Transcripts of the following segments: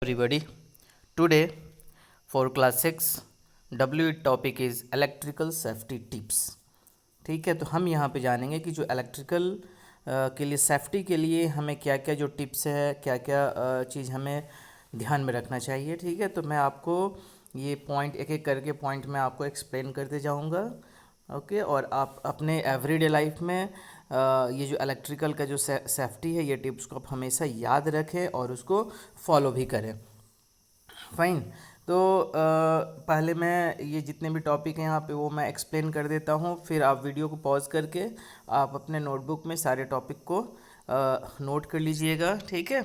Everybody, today for class 6 W topic is electrical safety tips। ठीक है, तो हम यहाँ पे जानेंगे कि जो इलेक्ट्रिकल के लिए सेफ्टी के लिए हमें क्या क्या जो टिप्स है, क्या क्या चीज़ हमें ध्यान में रखना चाहिए। ठीक है, तो मैं आपको ये पॉइंट एक एक करके पॉइंट मैं आपको एक्सप्लेन करते जाऊँगा। ओके, और आप अपने एवरीडे लाइफ में ये जो इलेक्ट्रिकल का जो सेफ्टी है, ये टिप्स को आप हमेशा याद रखें और उसको फॉलो भी करें। फाइन। तो पहले मैं ये जितने भी टॉपिक हैं यहाँ पे वो मैं एक्सप्लेन कर देता हूँ, फिर आप वीडियो को पॉज करके आप अपने नोटबुक में सारे टॉपिक को नोट कर लीजिएगा। ठीक है,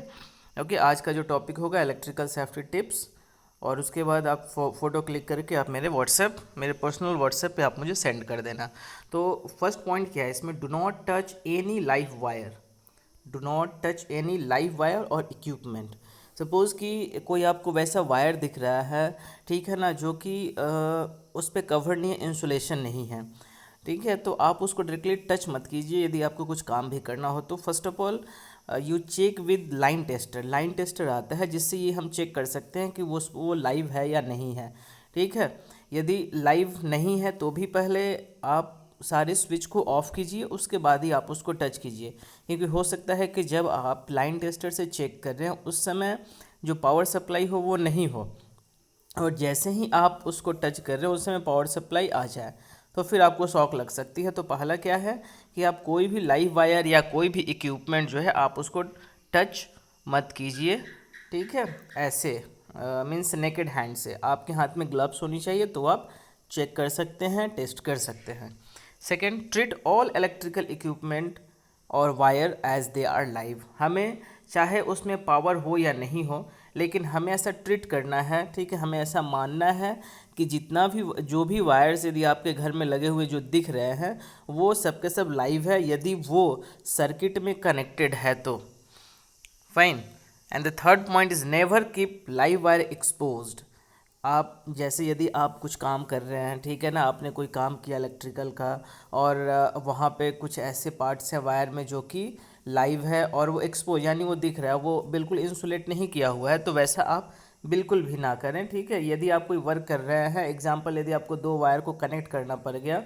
ओके। आज का जो टॉपिक होगा इलेक्ट्रिकल सेफ्टी टिप्स, और उसके बाद आप फ़ोटो क्लिक करके आप मेरे पर्सनल व्हाट्सएप पे आप मुझे सेंड कर देना। तो फर्स्ट पॉइंट क्या है इसमें, do not touch any live wire. Do not touch any live wire और इक्विपमेंट। सपोज़ कि कोई आपको वैसा वायर दिख रहा है, ठीक है ना, जो कि उस पर कवर नहीं है, इंसुलेशन नहीं है, ठीक है, तो आप उसको डायरेक्टली टच मत कीजिए। यदि आपको कुछ काम भी करना हो तो first of all you check with line tester. Line tester आता है जिससे ये हम चेक कर सकते हैं कि वो लाइव है या नहीं है। ठीक है, यदि लाइव नहीं है तो भी पहले आप सारे स्विच को ऑफ कीजिए, उसके बाद ही आप उसको टच कीजिए, क्योंकि हो सकता है कि जब आप लाइन टेस्टर से चेक कर रहे हैं उस समय जो पावर सप्लाई हो वो नहीं हो, और जैसे ही आप उसको टच कर रहे हो उस समय पावर सप्लाई आ जाए तो फिर आपको शॉक लग सकती है। तो पहला क्या है कि आप कोई भी लाइव वायर या कोई भी इक्विपमेंट जो है आप उसको टच मत कीजिए। ठीक है, ऐसे मीन्स नेकेड हैंड से, आपके हाथ में ग्लव्स होनी चाहिए तो आप चेक कर सकते हैं, टेस्ट कर सकते हैं। Second, treat all electrical equipment और wire as they are live. हमें चाहे उसमें पावर हो या नहीं हो, लेकिन हमें ऐसा ट्रीट करना है, ठीक है, हमें ऐसा मानना है कि जितना भी जो भी वायर्स यदि आपके घर में लगे हुए जो दिख रहे हैं वो सब के सब लाइव है, यदि वो सर्किट में कनेक्टेड है तो। Fine. And the third point is never keep live wire exposed. आप जैसे यदि आप कुछ काम कर रहे हैं, ठीक है ना, आपने कोई काम किया इलेक्ट्रिकल का और वहाँ पे कुछ ऐसे पार्ट्स हैं वायर में जो कि लाइव है और वो एक्सपोज यानी वो दिख रहा है, वो बिल्कुल इंसुलेट नहीं किया हुआ है, तो वैसा आप बिल्कुल भी ना करें। ठीक है, यदि आप कोई वर्क कर रहे हैं, एग्जांपल यदि आपको दो वायर को कनेक्ट करना पड़ गया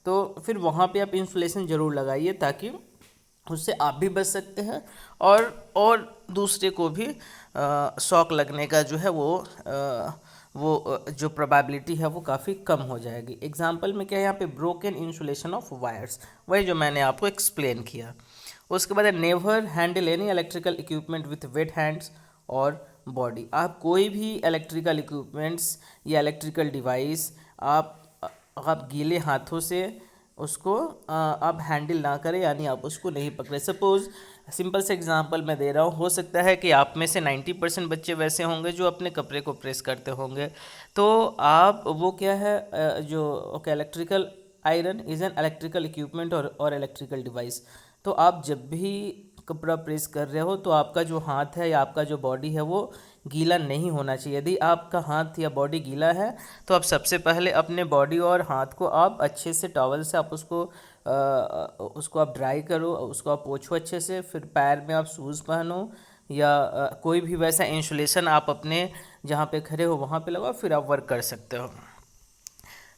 तो फिर वहाँ पे आप इंसुलेशन ज़रूर लगाइए, ताकि उससे आप भी बच सकते हैं और दूसरे को भी शॉक लगने का जो है वो जो प्रोबेबिलिटी है वो काफ़ी कम हो जाएगी। एग्जांपल में क्या है, यहाँ पे ब्रोकन इंसुलेशन ऑफ वायर्स, वही जो मैंने आपको एक्सप्लेन किया। उसके बाद never handle any electrical equipment with wet hands और बॉडी। आप कोई भी इलेक्ट्रिकल इक्विपमेंट्स या इलेक्ट्रिकल डिवाइस आप गीले हाथों से उसको आप हैंडल ना करें, यानी आप उसको नहीं पकड़े। सपोज़ सिंपल से एग्जांपल मैं दे रहा हूँ, हो सकता है कि आप में से 90% बच्चे वैसे होंगे जो अपने कपड़े को प्रेस करते होंगे, तो आप वो क्या है जो okay, electrical iron is an electrical equipment और इलेक्ट्रिकल डिवाइस। तो आप जब भी कपड़ा प्रेस कर रहे हो तो आपका जो हाथ है या आपका जो बॉडी है वो गीला नहीं होना चाहिए। यदि आपका हाथ या बॉडी गीला है तो आप सबसे पहले अपने बॉडी और हाथ को आप अच्छे से टॉवल से आप उसको आप ड्राई करो, उसको आप पोंछो अच्छे से, फिर पैर में आप शूज़ पहनो या कोई भी वैसा इंसुलेशन आप अपने जहाँ पे खड़े हो वहाँ पे लगाओ, फिर आप वर्क कर सकते हो।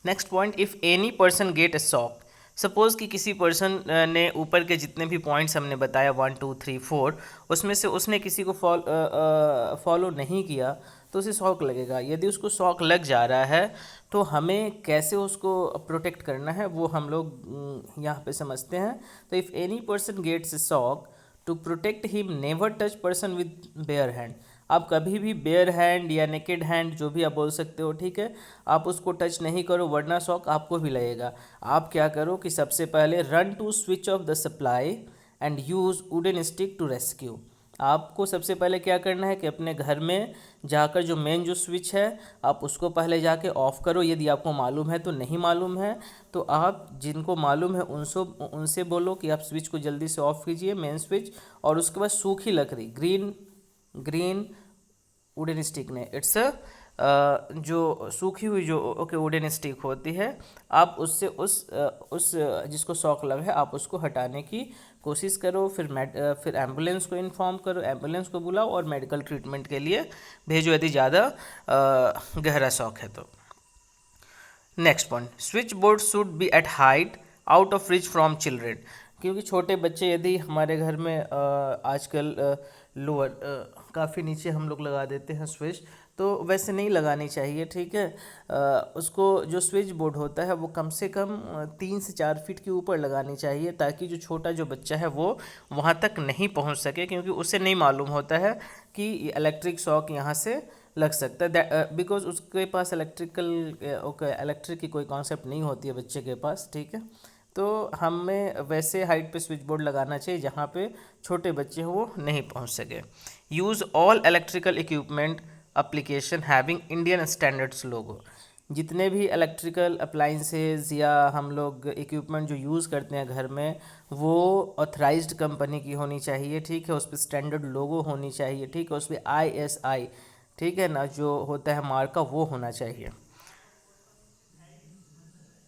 Next point, if any person get a shock. Suppose कि किसी पर्सन ने ऊपर के जितने भी पॉइंट्स हमने बताया 1 2 3 4, उसमें से उसने किसी को फॉलो नहीं किया तो उसे शॉक लगेगा। यदि उसको शॉक लग जा रहा है तो हमें कैसे उसको प्रोटेक्ट करना है वो हम लोग यहाँ पे समझते हैं। तो if any person gets a shock, to protect him never touch person with bare hand. आप कभी भी बेयर हैंड या नेकेड हैंड जो भी आप बोल सकते हो, ठीक है, आप उसको टच नहीं करो, वरना शॉक आपको भी लगेगा। आप क्या करो कि सबसे पहले run to switch off the supply and use wooden stick to rescue. आपको सबसे पहले क्या करना है कि अपने घर में जाकर जो मेन जो स्विच है आप उसको पहले जाके ऑफ़ करो, यदि आपको मालूम है तो। नहीं मालूम है तो आप जिनको मालूम है उनसे बोलो कि आप स्विच को जल्दी से ऑफ़ कीजिए, मेन स्विच। और उसके बाद सूखी लकड़ी, ग्रीन वुडन स्टिक ने, इट्स जो सूखी हुई जो ओके वुडन स्टिक होती है, आप उससे उस जिसको शॉक लगा है आप उसको हटाने की कोशिश करो, फिर एम्बुलेंस को इन्फॉर्म करो, एम्बुलेंस को बुलाओ और मेडिकल ट्रीटमेंट के लिए भेजो यदि ज़्यादा गहरा शॉक है तो। Next point, switch board should be at height out of reach from children. क्योंकि छोटे बच्चे यदि हमारे घर में आजकल लोअर काफ़ी नीचे हम लोग लगा देते हैं स्विच, तो वैसे नहीं लगानी चाहिए, ठीक है। उसको जो स्विच बोर्ड होता है वो कम से कम 3 से 4 फीट के ऊपर लगानी चाहिए, ताकि जो छोटा जो बच्चा है वो वहाँ तक नहीं पहुँच सके, क्योंकि उसे नहीं मालूम होता है कि इलेक्ट्रिक शॉक यहाँ से लग सकता है, बिकॉज उसके पास इलेक्ट्रिक की कोई कॉन्सेप्ट नहीं होती है बच्चे के पास, ठीक है। तो हमें वैसे हाइट पे स्विच बोर्ड लगाना चाहिए जहाँ पे छोटे बच्चे हो वो नहीं पहुँच सके। Use all electrical equipment application having Indian standards logo. जितने भी इलेक्ट्रिकल अप्लाइंसेज या हम लोग इक्विपमेंट जो यूज़ करते हैं घर में, वो ऑथराइज्ड कंपनी की होनी चाहिए, ठीक है। उस पर स्टैंडर्ड लोगो होनी चाहिए, ठीक है। उस पर ISI, ठीक है ना, जो होता है मार्का, वो होना चाहिए।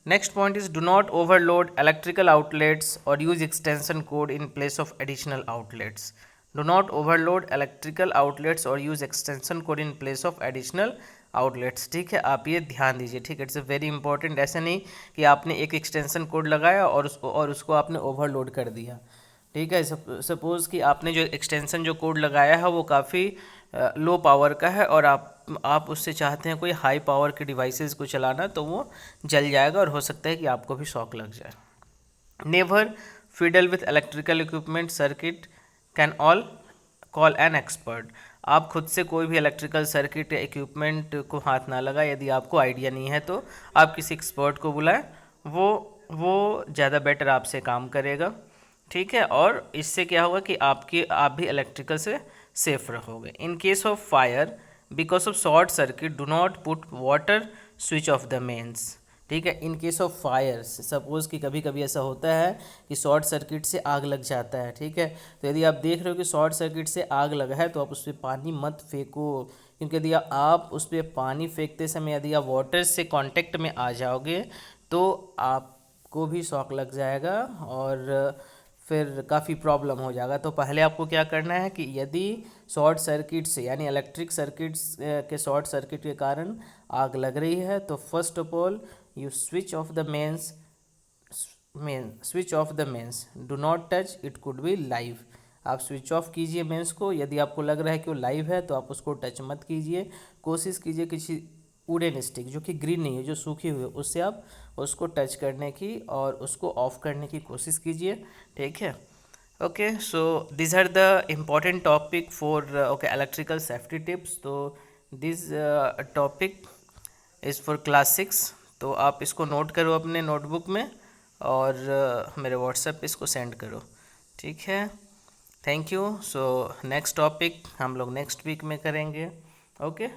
Next point is do not overload electrical outlets और use extension cord in place of additional outlets. Do not overload electrical outlets और use extension cord in place of additional outlets, ठीक है। आप ये ध्यान दीजिए, ठीक है। It's very important. ऐसा नहीं कि आपने एक एक्सटेंशन कोड लगाया और उसको आपने ओवरलोड कर दिया, ठीक है। सपोज़ कि आपने जो एक्सटेंशन जो कोड लगाया है वो काफ़ी लो पावर का है और आप उससे चाहते हैं कोई हाई पावर के डिवाइसेस को चलाना, तो वो जल जाएगा और हो सकता है कि आपको भी शॉक लग जाए। Never fiddle with electrical equipment circuit, can all call an expert. आप खुद से कोई भी इलेक्ट्रिकल सर्किट या इक्विपमेंट को हाथ ना लगाए, यदि आपको आइडिया नहीं है तो आप किसी एक्सपर्ट को बुलाएं, वो ज़्यादा बेटर आपसे काम करेगा, ठीक है। और इससे क्या होगा कि आप भी इलेक्ट्रिकल से सेफ रहोगे। In case of fire because of short circuit, do not put water switch off the mains, ठीक है। In case of fire, suppose कि कभी कभी ऐसा होता है कि शॉर्ट सर्किट से आग लग जाता है, ठीक है। तो यदि आप देख रहे हो कि शॉर्ट सर्किट से आग लगा है, तो आप उस पर पानी मत फेंको, क्योंकि यदि आप उस पर पानी फेंकते समय यदि आप वाटर से कांटेक्ट में आ जाओगे तो आपको भी शॉक लग जाएगा और फिर काफ़ी प्रॉब्लम हो जाएगा। तो पहले आपको क्या करना है कि यदि शॉर्ट सर्किट से, यानी इलेक्ट्रिक सर्किट्स के शॉर्ट सर्किट के कारण आग लग रही है, तो first of all you switch off the switch off the mains, do not touch, it could be live. आप स्विच ऑफ कीजिए मेंस को। यदि आपको लग रहा है कि वो लाइव है तो आप उसको टच मत कीजिए। कोशिश कीजिए किसी वुडन स्टिक जो कि ग्रीन नहीं है, जो सूखी हुई है, उससे आप उसको टच करने की और उसको ऑफ करने की कोशिश कीजिए, ठीक है। Okay, so this are the important topic for electrical safety tips. तो this topic is for class 6। तो आप इसको नोट करो अपने नोटबुक में और मेरे व्हाट्सएप पे इसको सेंड करो, ठीक है। Thank you. So next topic हम लोग नेक्स्ट वीक में करेंगे। ओके।